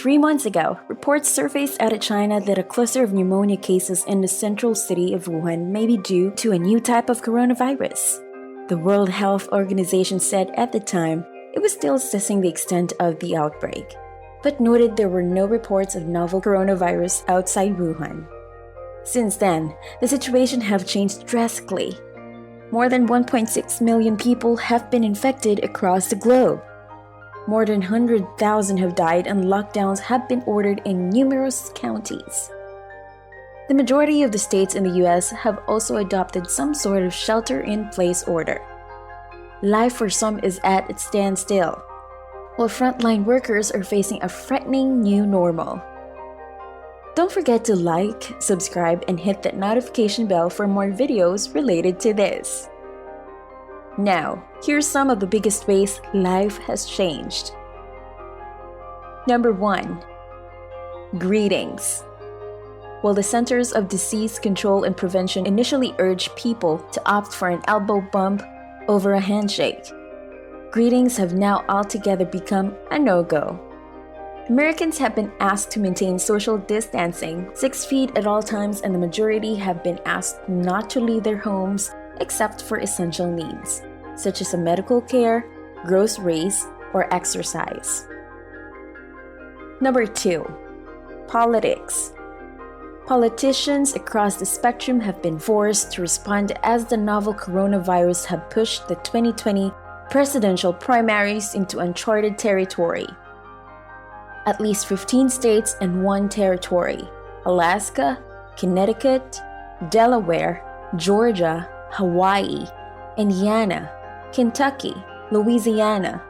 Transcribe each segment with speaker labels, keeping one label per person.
Speaker 1: 3 months ago, reports surfaced out of China that a cluster of pneumonia cases in the central city of Wuhan may be due to a new type of coronavirus. The World Health Organization said at the time it was still assessing the extent of the outbreak, but noted there were no reports of novel coronavirus outside Wuhan. Since then, the situation have changed drastically. More than 1.6 million people have been infected across the globe. More than 100,000 have died and lockdowns have been ordered in numerous counties. The majority of the states in the US have also adopted some sort of shelter-in-place order. Life for some is at its standstill, while frontline workers are facing a frightening new normal. Don't forget to like, subscribe, and hit that notification bell for more videos related to this. Now, here's some of the biggest ways life has changed. Number 1. Greetings. While the Centers of Disease Control and Prevention initially urged people to opt for an elbow bump over a handshake, greetings have now altogether become a no-go. Americans have been asked to maintain social distancing 6 feet at all times, and the majority have been asked not to leave their homes except for essential needs, such as medical care, groceries, or exercise. Number 2. Politics. Politicians across the spectrum have been forced to respond as the novel coronavirus have pushed the 2020 presidential primaries into uncharted territory. At least 15 states and 1 territory, Alaska, Connecticut, Delaware, Georgia, Hawaii, Indiana, Kentucky, Louisiana,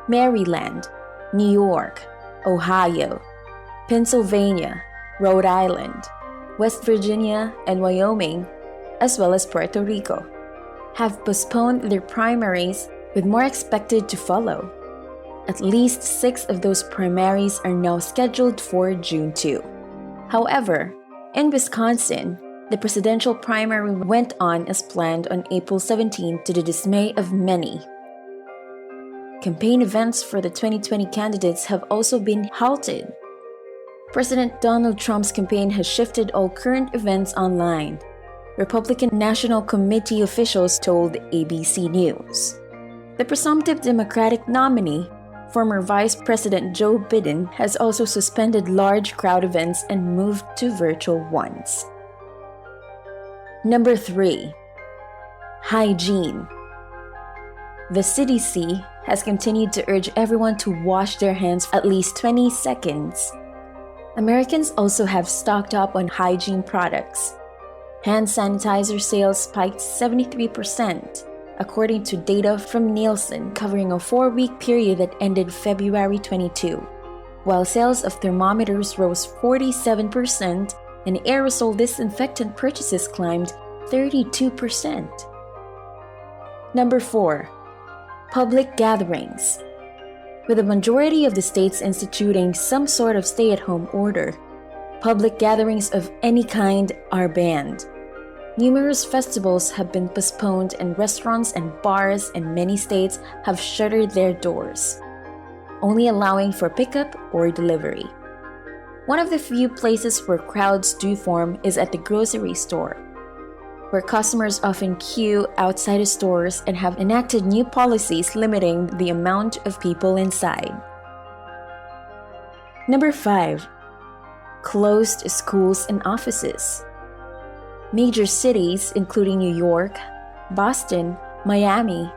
Speaker 1: Maryland, New York, Ohio, Pennsylvania, Rhode Island, West Virginia, and Wyoming, as well as Puerto Rico, have postponed their primaries, with more expected to follow. At least 6 of those primaries are now scheduled for June 2. However, in Wisconsin, the presidential primary went on as planned on April 17 to the dismay of many. Campaign events for the 2020 candidates have also been halted. President Donald Trump's campaign has shifted all current events online, Republican National Committee officials told ABC News. The presumptive Democratic nominee, former Vice President Joe Biden, has also suspended large crowd events and moved to virtual ones. Number 3. Hygiene. The CDC has continued to urge everyone to wash their hands at least 20 seconds. Americans also have stocked up on hygiene products. Hand sanitizer sales spiked 73%. According to data from Nielsen covering a 4-week period that ended February 22, while sales of thermometers rose 47% and aerosol disinfectant purchases climbed 32%. Number 4. Public gatherings. With the majority of the states instituting some sort of stay-at-home order, public gatherings of any kind are banned. Numerous festivals have been postponed, and restaurants and bars in many states have shuttered their doors, only allowing for pickup or delivery. One of the few places where crowds do form is at the grocery store, where customers often queue outside the stores and have enacted new policies limiting the amount of people inside. Number 5. Closed schools and offices. Major cities, including New York, Boston, Miami,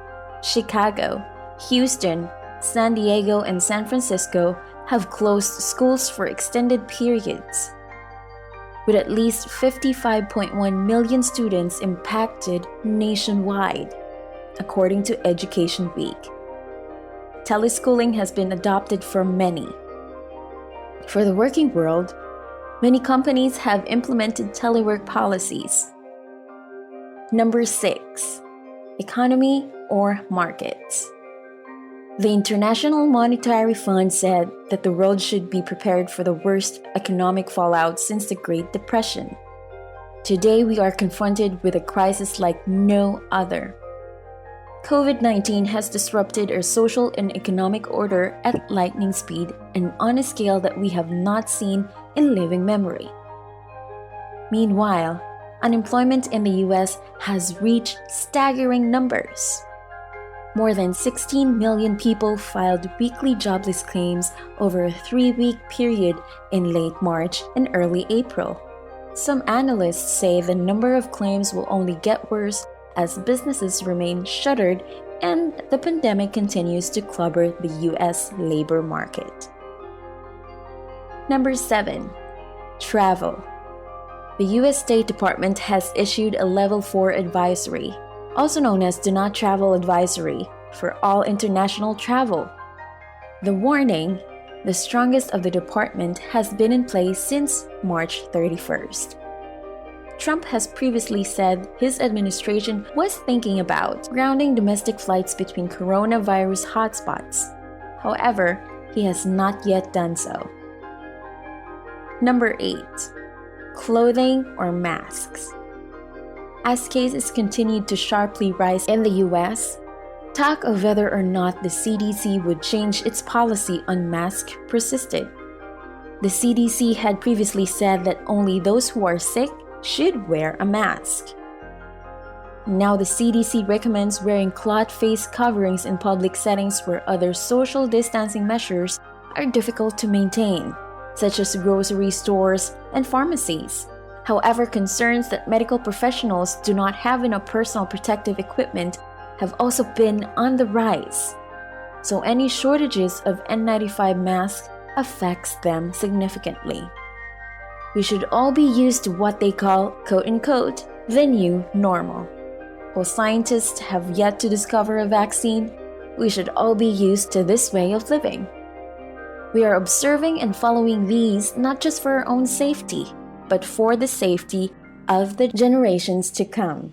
Speaker 1: Chicago, Houston, San Diego, and San Francisco, have closed schools for extended periods, with at least 55.1 million students impacted nationwide, according to Education Week. Teleschooling has been adopted for many. For the working world, many companies have implemented telework policies. Number 6. Economy or markets. The International Monetary Fund said that the world should be prepared for the worst economic fallout since the Great Depression. Today, we are confronted with a crisis like no other. COVID-19 has disrupted our social and economic order at lightning speed and on a scale that we have not seen in living memory. Meanwhile, unemployment in the US has reached staggering numbers. More than 16 million people filed weekly jobless claims over a 3-week period in late March and early April. Some analysts say the number of claims will only get worse as businesses remain shuttered and the pandemic continues to clobber the US labor market. Number 7. Travel. The US State Department has issued a Level 4 advisory, also known as Do Not Travel Advisory, for all international travel. The warning, the strongest of the department, has been in place since March 31st. Trump has previously said his administration was thinking about grounding domestic flights between coronavirus hotspots. However, he has not yet done so. Number 8. Clothing or masks. As cases continued to sharply rise in the US, talk of whether or not the CDC would change its policy on masks persisted. The CDC had previously said that only those who are sick should wear a mask. Now the CDC recommends wearing cloth face coverings in public settings where other social distancing measures are difficult to maintain, such as grocery stores and pharmacies. However, concerns that medical professionals do not have enough personal protective equipment have also been on the rise. So any shortages of N95 masks affects them significantly. We should all be used to what they call, quote-unquote, the new normal. While scientists have yet to discover a vaccine, we should all be used to this way of living. We are observing and following these not just for our own safety, but for the safety of the generations to come.